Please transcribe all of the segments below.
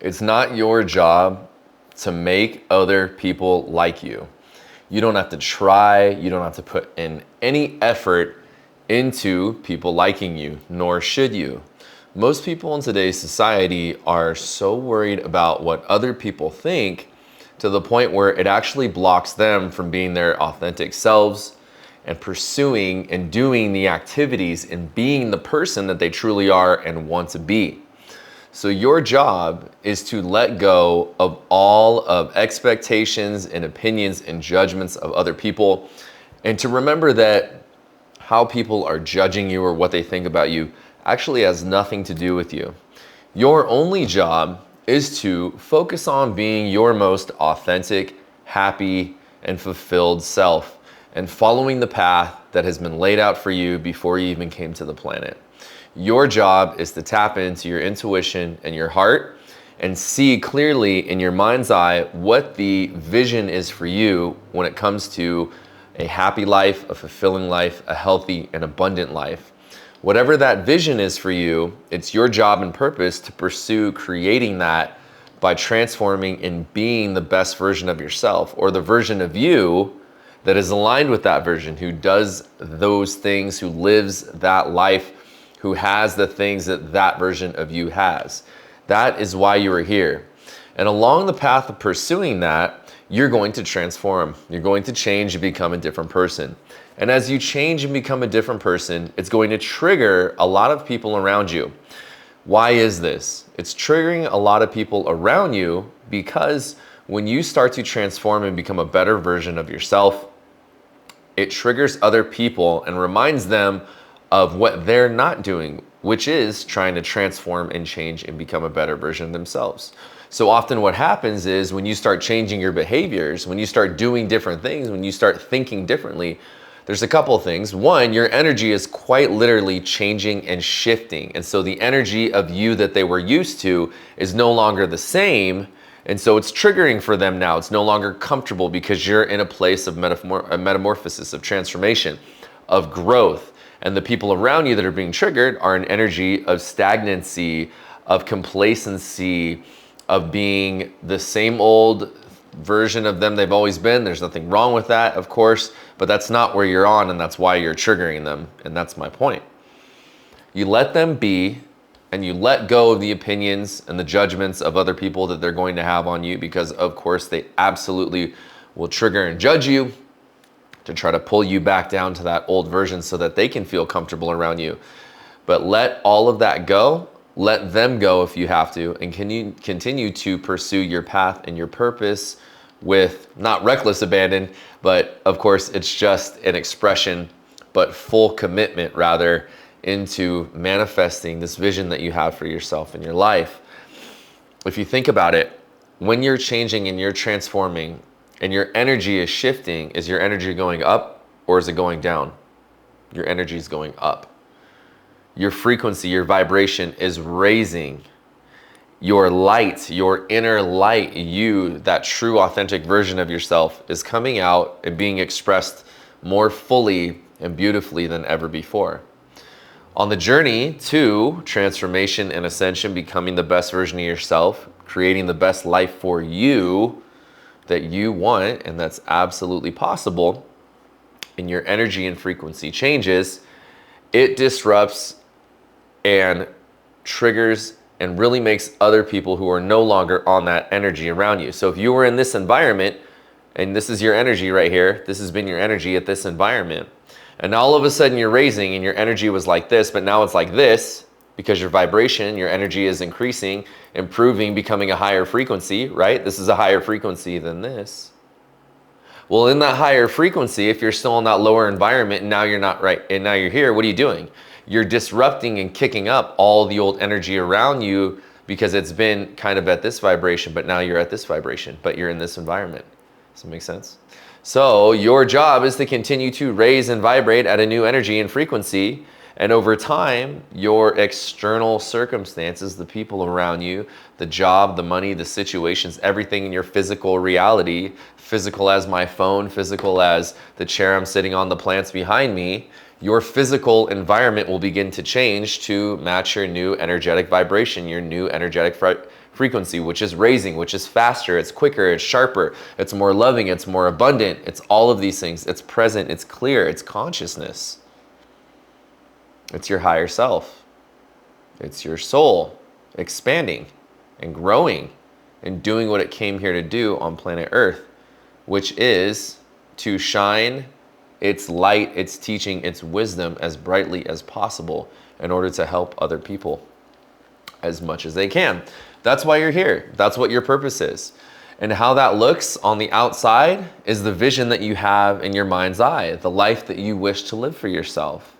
It's not your job to make other people like you. You don't have to try, you don't have to put in any effort into people liking you, nor should you. Most people in today's society are so worried about what other people think to the point where it actually blocks them from being their authentic selves and pursuing and doing the activities and being the person that they truly are and want to be. So your job is to let go of all of expectations and opinions and judgments of other people, and to remember that how people are judging you or what they think about you actually has nothing to do with you. Your only job is to focus on being your most authentic, happy, and fulfilled self, and following the path that has been laid out for you before you even came to the planet. Your job is to tap into your intuition and your heart and see clearly in your mind's eye what the vision is for you when it comes to a happy life, a fulfilling life, a healthy and abundant life. Whatever that vision is for you, it's your job and purpose to pursue creating that by transforming and being the best version of yourself, or the version of you that is aligned with that version, who does those things, who lives that life, who has the things that that version of you has. That is why you are here. And along the path of pursuing that, you're going to transform. You're going to change and become a different person. And as you change and become a different person, it's going to trigger a lot of people around you. Why is this? It's triggering a lot of people around you because when you start to transform and become a better version of yourself, it triggers other people and reminds them of what they're not doing, which is trying to transform and change and become a better version of themselves. So often what happens is when you start changing your behaviors, when you start doing different things, when you start thinking differently, there's a couple of things. One, your energy is quite literally changing and shifting. And so the energy of you that they were used to is no longer the same. And so it's triggering for them now. It's no longer comfortable because you're in a place of metamorphosis, of transformation, of growth. And the people around you that are being triggered are an energy of stagnancy, of complacency, of being the same old version of them they've always been. There's nothing wrong with that, of course, but that's not where you're on, and that's why you're triggering them. And that's my point. You let them be, and you let go of the opinions and the judgments of other people that they're going to have on you, because of course they absolutely will trigger and judge you to try to pull you back down to that old version so that they can feel comfortable around you. But let all of that go. Let them go if you have to, and can you continue to pursue your path and your purpose with not reckless abandon, but of course it's just an expression, but full commitment rather into manifesting this vision that you have for yourself and your life. If you think about it, when you're changing and you're transforming and your energy is shifting, is your energy going up or is it going down? Your energy is going up. Your frequency, your vibration is raising. Your light, your inner light, you, that true authentic version of yourself, is coming out and being expressed more fully and beautifully than ever before. On the journey to transformation and ascension, becoming the best version of yourself, creating the best life for you that you want, and that's absolutely possible, and your energy and frequency changes, it disrupts and triggers and really makes other people who are no longer on that energy around you. So if you were in this environment, and this is your energy right here, this has been your energy at this environment, and all of a sudden you're raising and your energy was like this, but now it's like this, because your vibration, your energy is increasing, improving, becoming a higher frequency, right? This is a higher frequency than this. Well, in that higher frequency, if you're still in that lower environment and now you're not right, and now you're here, what are you doing? You're disrupting and kicking up all the old energy around you because it's been kind of at this vibration, but now you're at this vibration, but you're in this environment. Does that make sense? So your job is to continue to raise and vibrate at a new energy and frequency. And over time, your external circumstances, the people around you, the job, the money, the situations, everything in your physical reality, physical as my phone, physical as the chair I'm sitting on, the plants behind me, your physical environment will begin to change to match your new energetic vibration, your new energetic frequency, which is raising, which is faster, it's quicker, it's sharper, it's more loving, it's more abundant. It's all of these things. It's present, it's clear, it's consciousness. It's your higher self. It's your soul expanding and growing and doing what it came here to do on planet Earth, which is to shine its light, its teaching, its wisdom as brightly as possible in order to help other people as much as they can. That's why you're here. That's what your purpose is. And how that looks on the outside is the vision that you have in your mind's eye, the life that you wish to live for yourself.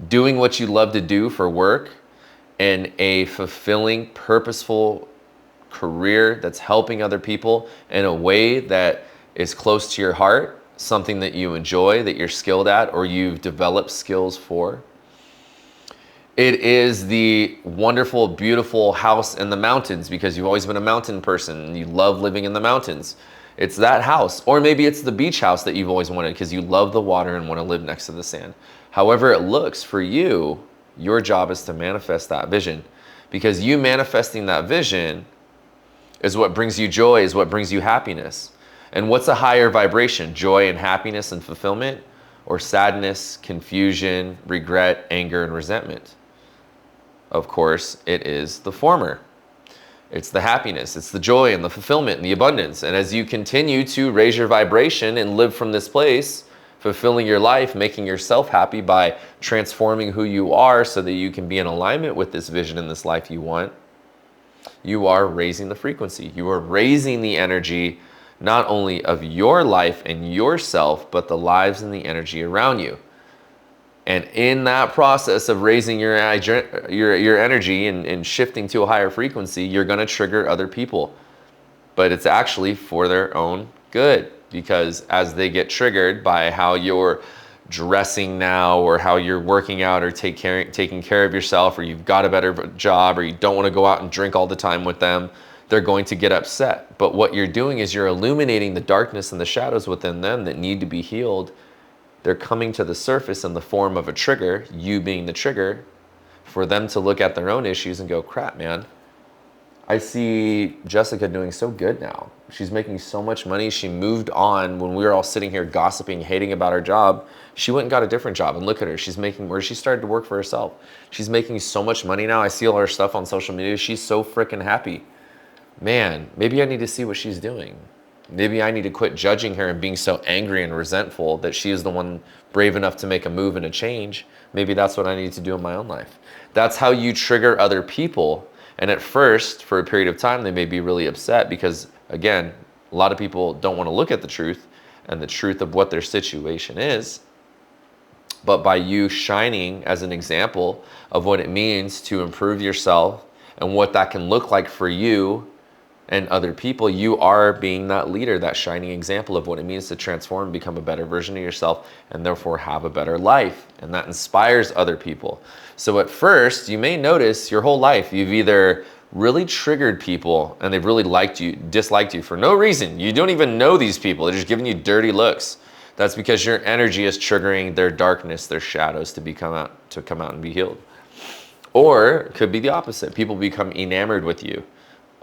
Doing what you love to do for work in a fulfilling, purposeful career that's helping other people in a way that is close to your heart, something that you enjoy, that you're skilled at, or you've developed skills for. It is the wonderful, beautiful house in the mountains because you've always been a mountain person and you love living in the mountains. It's that house. Or maybe it's the beach house that you've always wanted because you love the water and want to live next to the sand. However it looks for you, your job is to manifest that vision, because you manifesting that vision is what brings you joy, is what brings you happiness. And what's a higher vibration? Joy and happiness and fulfillment, or sadness, confusion, regret, anger, and resentment? Of course, it is the former. It's the happiness, it's the joy and the fulfillment and the abundance. And as you continue to raise your vibration and live from this place, fulfilling your life, making yourself happy by transforming who you are so that you can be in alignment with this vision in this life you want, you are raising the frequency. You are raising the energy not only of your life and yourself, but the lives and the energy around you. And in that process of raising your energy and shifting to a higher frequency, you're going to trigger other people. But it's actually for their own good, because as they get triggered by how you're dressing now, or how you're working out, or taking care of yourself, or you've got a better job, or you don't want to go out and drink all the time with them, they're going to get upset. But what you're doing is you're illuminating the darkness and the shadows within them that need to be healed. They're coming to the surface in the form of a trigger, you being the trigger, for them to look at their own issues and go, crap, man, I see Jessica doing so good now. She's making so much money. She moved on when we were all sitting here gossiping, hating about her job. She went and got a different job, and look at her. She's making, where she started to work for herself. She's making so much money now. I see all her stuff on social media. She's so freaking happy. Man, maybe I need to see what she's doing. Maybe I need to quit judging her and being so angry and resentful that she is the one brave enough to make a move and a change. Maybe that's what I need to do in my own life. That's how you trigger other people. And at first, for a period of time, they may be really upset because, again, a lot of people don't want to look at the truth and the truth of what their situation is. But by you shining as an example of what it means to improve yourself and what that can look like for you and other people, you are being that leader, that shining example of what it means to transform and become a better version of yourself, and therefore have a better life. And that inspires other people. So at first, you may notice your whole life, you've either really triggered people and they've really disliked you for no reason. You don't even know these people. They're just giving you dirty looks. That's because your energy is triggering their darkness, their shadows to come out and be healed. Or it could be the opposite. People become enamored with you,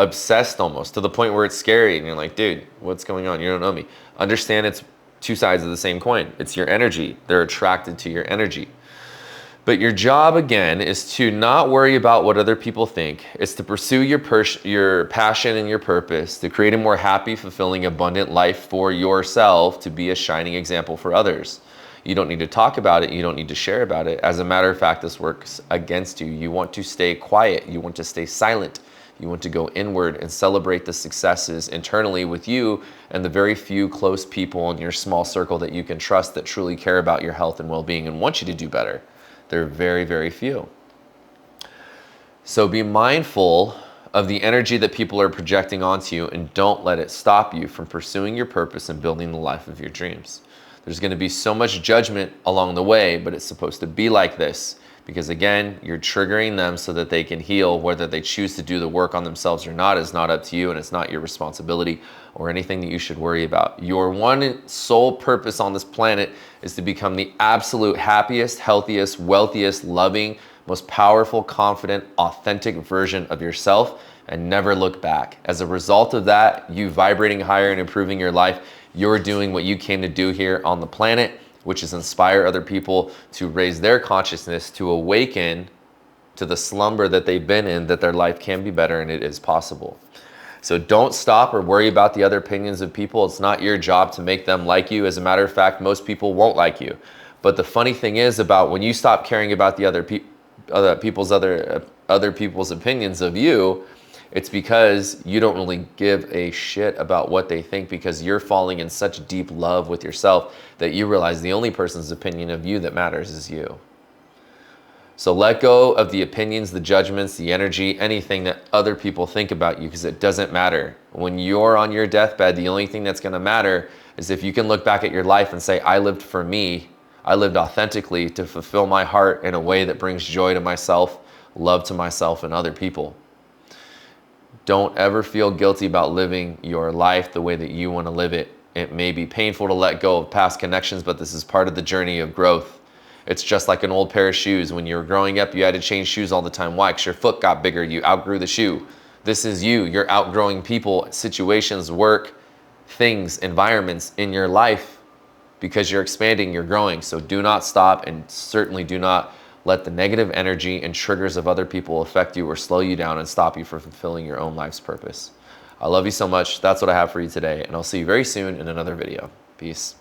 obsessed almost, to the point where it's scary and you're like, dude, what's going on? You don't know me. Understand it's two sides of the same coin. It's your energy. They're attracted to your energy. But your job, again, is to not worry about what other people think. It's to pursue your passion and your purpose, to create a more happy, fulfilling, abundant life for yourself, to be a shining example for others. You don't need to talk about it. You don't need to share about it. As a matter of fact, this works against you. You want to stay quiet. You want to stay silent. You want to go inward and celebrate the successes internally with you and the very few close people in your small circle that you can trust that truly care about your health and well-being and want you to do better. They're very, very few. So be mindful of the energy that people are projecting onto you, and don't let it stop you from pursuing your purpose and building the life of your dreams. There's going to be so much judgment along the way, but it's supposed to be like this. Because again, you're triggering them so that they can heal. Whether they choose to do the work on themselves or not is not up to you, and it's not your responsibility or anything that you should worry about. Your one sole purpose on this planet is to become the absolute happiest, healthiest, wealthiest, loving, most powerful, confident, authentic version of yourself, and never look back. As a result of that, you vibrating higher and improving your life, you're doing what you came to do here on the planet, which is inspire other people to raise their consciousness, to awaken to the slumber that they've been in, that their life can be better and it is possible. So don't stop or worry about the other opinions of people. It's not your job to make them like you. As a matter of fact, most people won't like you. But the funny thing is about when you stop caring about the other people's opinions of you, it's because you don't really give a shit about what they think, because you're falling in such deep love with yourself that you realize the only person's opinion of you that matters is you. So let go of the opinions, the judgments, the energy, anything that other people think about you, because it doesn't matter. When you're on your deathbed, the only thing that's going to matter is if you can look back at your life and say, I lived for me. I lived authentically to fulfill my heart in a way that brings joy to myself, love to myself and other people. Don't ever feel guilty about living your life the way that you want to live it. It may be painful to let go of past connections, but this is part of the journey of growth. It's just like an old pair of shoes. When you were growing up, you had to change shoes all the time. Why? Because your foot got bigger. You outgrew the shoe. This is you. You're outgrowing people, situations, work, things, environments in your life because you're expanding, you're growing. So do not stop, and certainly do not let the negative energy and triggers of other people affect you or slow you down and stop you from fulfilling your own life's purpose. I love you so much. That's what I have for you today, and I'll see you very soon in another video. Peace.